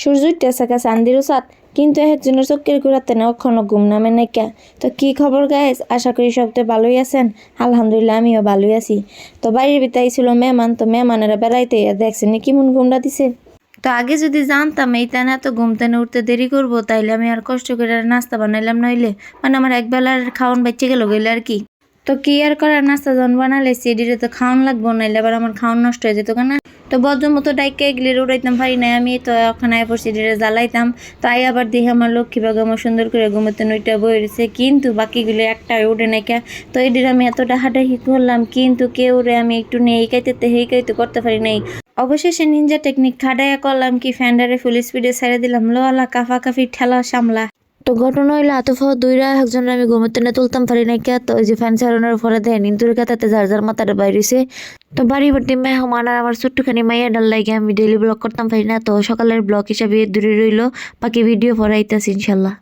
সূর্য উঠতেছে কা চান্দিরও সাত, কিন্তু একজনের চোখের ঘুরাতে না কখনো ঘুম নামে নাই কা। তো কি খবর গাইস, আশা করি সবটা ভালোই আছেন। আলহামদুলিল্লাহ আমিও ভালোই আছি। তো বাড়ির ভিতরে ছিল মেহমান, তো মেহমানেরা বেড়াইতে দেখছেন কেমন ঘুমটা দিছে। তো আগে যদি জানতাম এই টানা তো ঘুম টানে উঠতে দেরি করবো, তাইলে আমি আর কষ্ট করে নাস্তা বানাইলাম নইলে, মানে আমার একবেলার খাওয়ান বাচ্চা গেল গেলে আর কি। তো কি আর করার, নাস্তা যখন বানালে সিডিরে তো খাওয়ান লাগবো, নাইলে আবার আমার খাওয়ান নষ্ট হয়ে যেত কেনা। তো বজ্র মতো ডাইকে এগুলির উড়াইতাম পারি নাই আমি, তো ওখানে আয় পড়ছি ডিরে জ্বালাইতাম। তো আই আবার দেখি আমার লক্ষ্মী বাগ আমার সুন্দর করে ঘুমোতে নইটা বই রয়েছে, কিন্তু বাকিগুলি একটা উঠে নাই কে। তো এটির আমি এত ডাহাডাহি করলাম, কিন্তু কেউ রে আমি একটু নিয়ে হেইকাইতে করতে পারি নাই। অবশেষে নিনজা টেকনিক খাটাইয়া করলাম কি, ফ্যান্ডারে ফুল স্পিডে ছেড়ে দিলাম, লোয়ালা কাফি ঠেলা সামলা। তো ঘটনা হইলো আতফ দুইরা একজন আমি ঘুমোতে না তুলতাম পারি নাই কে। তো ওই যে ফ্যান চালানোর পরে দেয় নিন্দুর কাতাতে যার মাথাটা বাইরেছে। তো বাড়ি ভর্তি মেহমান আর আমার ছোট্টখানি মাইয়া ডাল লাগে আমি ডেইলি ব্লগ করতাম পারি না, তো সকালের ব্লগ হিসাবে দূরে রইলো, বাকি ভিডিও পরে আইতাছি ইনশাল্লাহ।